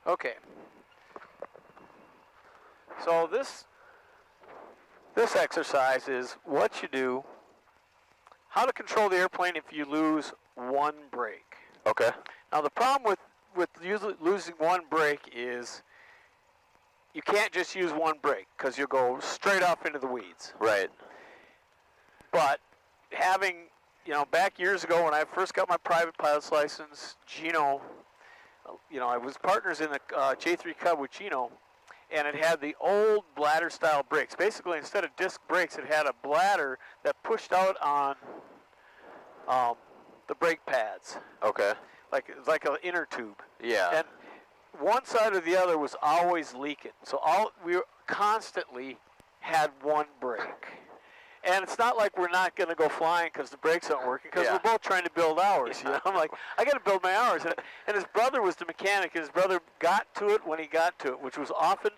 Okay. So this exercise is what you do, how to control the airplane if you lose one brake. Okay. Now the problem with losing one brake is you can't just use one brake because you'll go straight off into the weeds. Right. But having, back years ago when I first got my private pilot's license, Gino, I was partners in the J3 Cub with Gino, and it had the old bladder-style brakes. Basically, instead of disc brakes, it had a bladder that pushed out on the brake pads. Okay. Like an inner tube. Yeah. And one side or the other was always leaking. So we constantly had one brake. And it's not like we're not going to go flying because the brakes aren't working, because we're both trying to build hours. Yeah. I'm like, I got to build my hours. And his brother was the mechanic, and his brother got to it when he got to it, which was often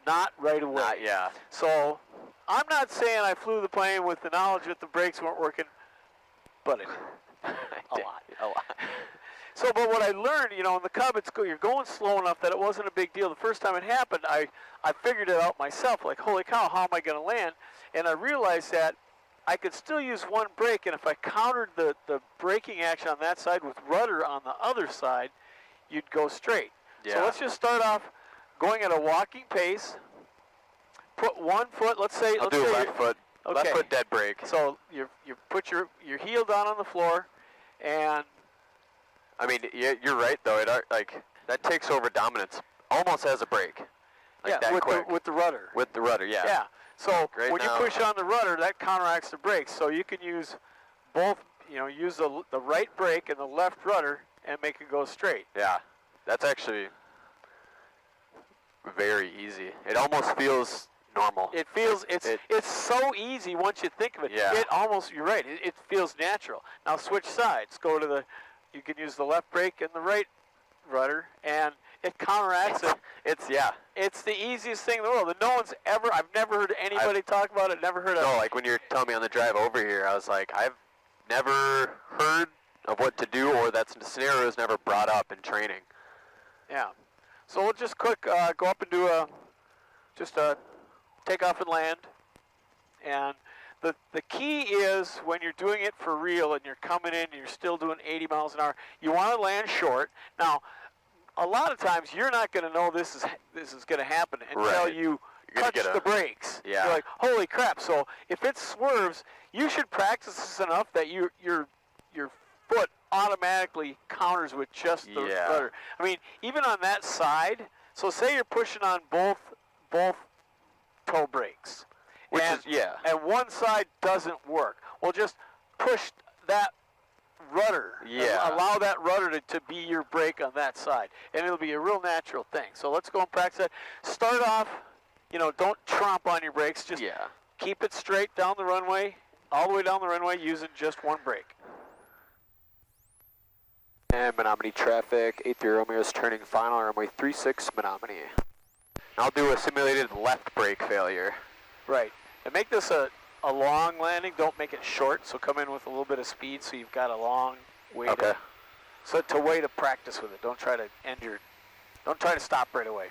not right away. Yeah. So I'm not saying I flew the plane with the knowledge that the brakes weren't working, but it did. A lot. So, but what I learned, in the Cub, you're going slow enough that it wasn't a big deal. The first time it happened, I figured it out myself, like, holy cow, how am I going to land? And I realized that I could still use one brake, and if I countered the braking action on that side with rudder on the other side, you'd go straight. Yeah. So let's just start off going at a walking pace. Put one foot, let's say... I'll do left foot. Okay. Left foot dead brake. So you put your heel down on the floor, and... I mean, you're right, though. That takes over dominance almost as a brake. With the rudder. With the rudder, yeah. Yeah. So Great when you push on the rudder, that counteracts the brakes. So you can use both, use the right brake and the left rudder and make it go straight. Yeah. That's actually very easy. It almost feels normal. It feels, it's so easy once you think of it. Yeah. You're right, it feels natural. Now switch sides. You can use the left brake and the right rudder, and it counteracts it. It's the easiest thing in the world. I've never heard anybody talk about it, never heard of it. No, like when you're telling me on the drive over here, I was like, I've never heard of what to do, or that scenario is never brought up in training. Yeah. So we'll just quick go up and do a takeoff and land. And the key is when you're doing it for real and you're coming in and you're still doing 80 miles an hour, you want to land short. Now, a lot of times you're not going to know this is going to happen until you touch the brakes. Yeah. You're like, holy crap. So if it swerves, you should practice this enough that your foot automatically counters with just the rudder. I mean, even on that side, so say you're pushing on both toe brakes. And one side doesn't work. Well, just push that rudder. Yeah. Allow that rudder to be your brake on that side. And it'll be a real natural thing. So let's go and practice that. Start off, don't tromp on your brakes. Just keep it straight down the runway, all the way down the runway using just one brake. And Menominee traffic, 83 Romeo is turning final, runway 36 Menominee. I'll do a simulated left brake failure. Right. And make this a long landing. Don't make it short. So come in with a little bit of speed so you've got a long way to practice with it. Don't try to stop right away.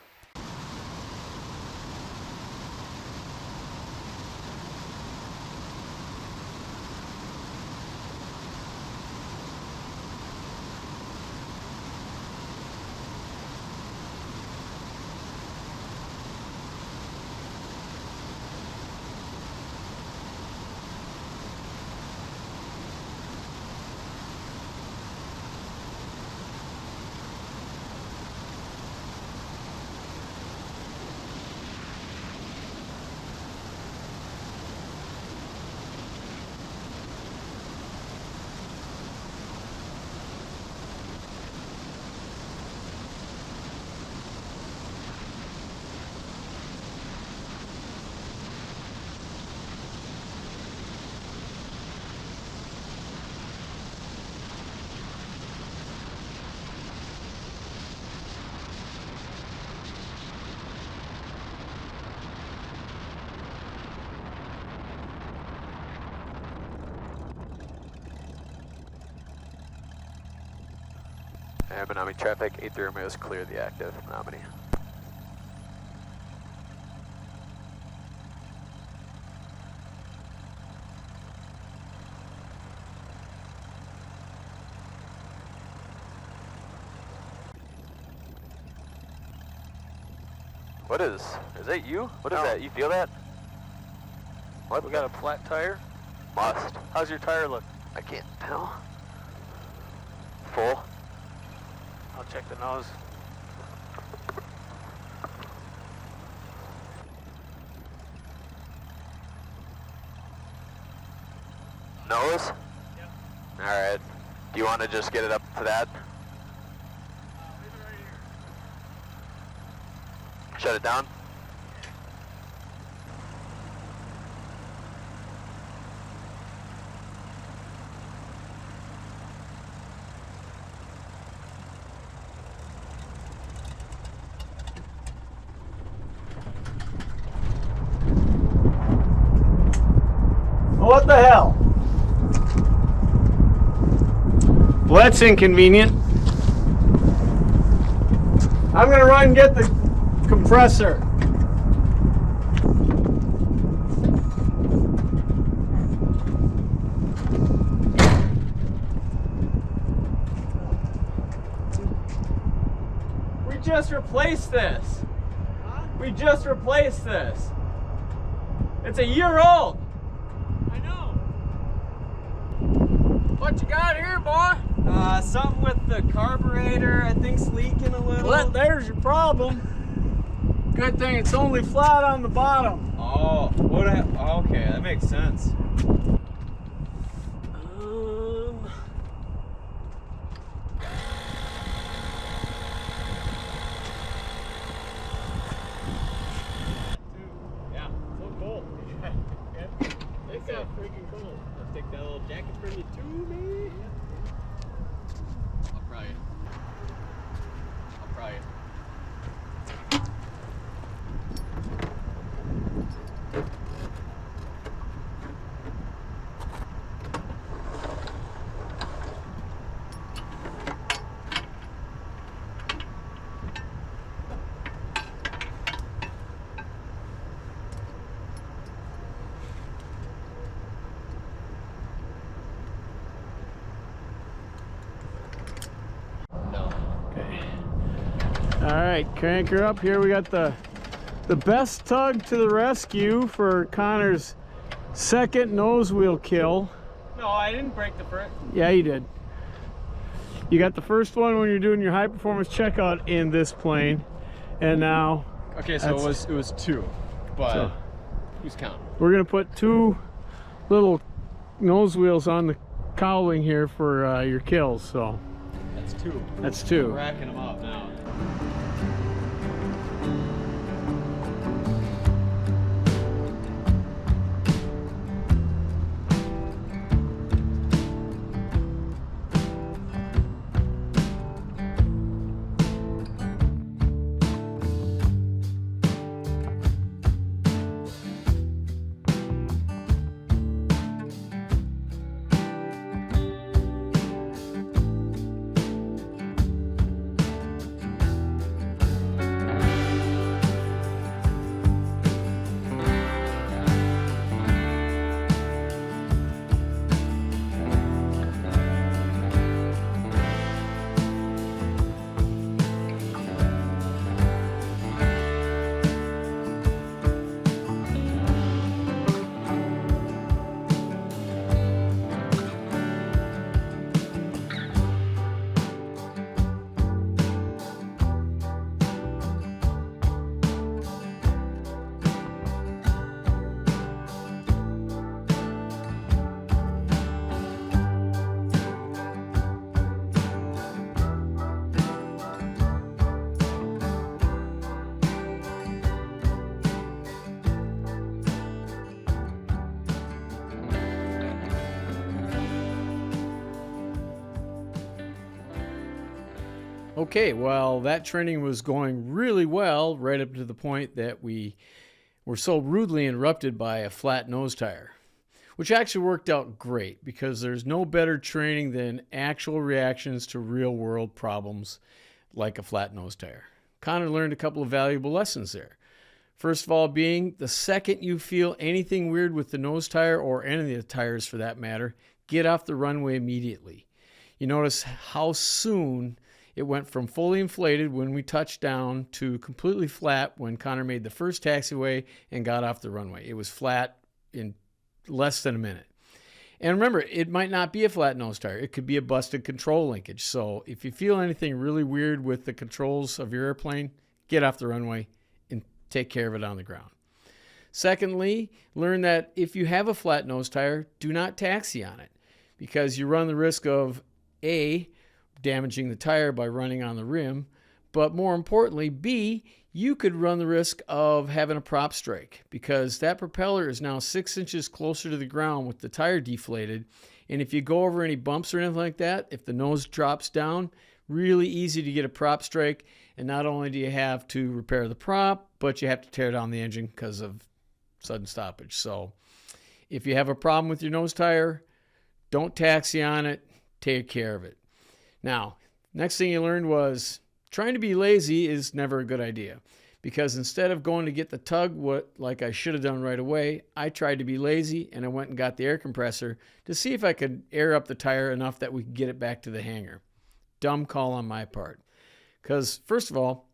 And Menominee traffic, 83 Romeo is clear the active Menominee. What is that you? What is that? You feel that? What? We got a flat tire? Must. How's your tire look? I can't tell. Full. I'll check the nose. Nose? Yep. Alright. Do you want to just get it up to that? Leave it right here. Shut it down? What the hell? Well, that's inconvenient. I'm gonna run and get the compressor. We just replaced this. Huh? We just replaced this. It's a year old. I know. What you got here, boy? Something with the carburetor, I think's leaking a little. Well, there's your problem. Good thing it's only flat on the bottom. Oh, okay, that makes sense. Yeah, so cold. It's so freaking cold. I'll take that little jacket from you too, man. I'll pry it. All right, crank her up here. We got the best tug to the rescue for Connor's second nose wheel kill. No, I didn't break the first. Yeah, you did. You got the first one when you're doing your high performance checkout in this plane, and now. Okay, so it was two, but So- who's counting? We're gonna put two little nose wheels on the cowling here for your kills. So That's two. that's two. I'm racking them up now. Okay, well, that training was going really well right up to the point that we were so rudely interrupted by a flat nose tire. which actually worked out great because there's no better training than actual reactions to real-world problems like a flat nose tire. Connor learned a couple of valuable lessons there. First of all being, the second you feel anything weird with the nose tire, or any of the tires for that matter, get off the runway immediately. You notice how soon it went from fully inflated when we touched down to completely flat when Connor made the first taxiway and got off the runway. It was flat in less than a minute. And remember, it might not be a flat nose tire. It could be a busted control linkage. So if you feel anything really weird with the controls of your airplane, get off the runway and take care of it on the ground. Secondly, learn that if you have a flat nose tire, do not taxi on it, because you run the risk of A, damaging the tire by running on the rim, but more importantly, B, you could run the risk of having a prop strike, because that propeller is now 6 inches closer to the ground with the tire deflated. And if you go over any bumps or anything like that, if the nose drops down, really easy to get a prop strike. And not only do you have to repair the prop, but you have to tear down the engine because of sudden stoppage. So if you have a problem with your nose tire, don't taxi on it, take care of it. Now, next thing you learned was trying to be lazy is never a good idea, because instead of going to get the tug like I should have done right away, I tried to be lazy and I went and got the air compressor to see if I could air up the tire enough that we could get it back to the hangar. Dumb call on my part, because first of all,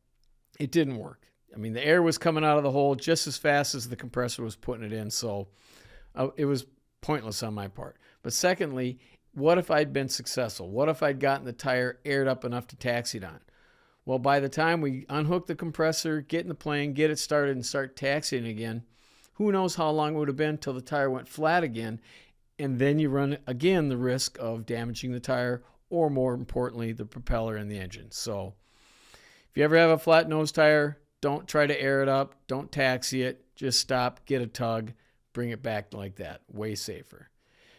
it didn't work. I mean, the air was coming out of the hole just as fast as the compressor was putting it in, so it was pointless on my part. But secondly, what if I'd been successful? What if I'd gotten the tire aired up enough to taxi it on? Well, by the time we unhook the compressor, get in the plane, get it started, and start taxiing again, who knows how long it would have been till the tire went flat again. And then you run, again, the risk of damaging the tire, or more importantly, the propeller and the engine. So if you ever have a flat nose tire, don't try to air it up. Don't taxi it. Just stop, get a tug, bring it back like that. Way safer.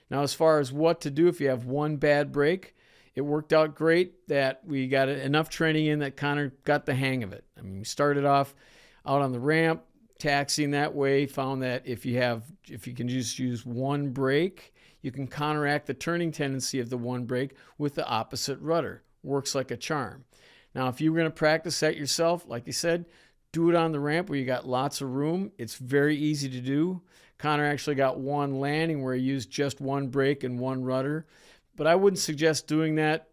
Now, as far as what to do if you have one bad break, it worked out great that we got enough training in that Connor got the hang of it. I mean, we started off out on the ramp, taxiing that way, found that if you can just use one brake, you can counteract the turning tendency of the one brake with the opposite rudder. Works like a charm. Now, if you were going to practice that yourself, like I said, do it on the ramp where you got lots of room. It's very easy to do. Connor actually got one landing where he used just one brake and one rudder. But I wouldn't suggest doing that.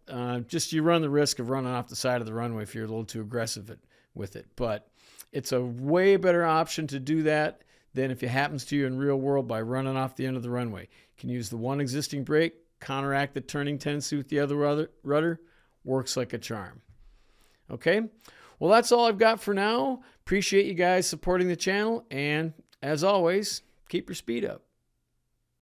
Just you run the risk of running off the side of the runway if you're a little too aggressive with it. But it's a way better option to do that than if it happens to you in real world by running off the end of the runway. You can use the one existing brake, counteract the turning tendency with the other rudder. Works like a charm. Okay? Well, that's all I've got for now. Appreciate you guys supporting the channel. And as always, keep your speed up.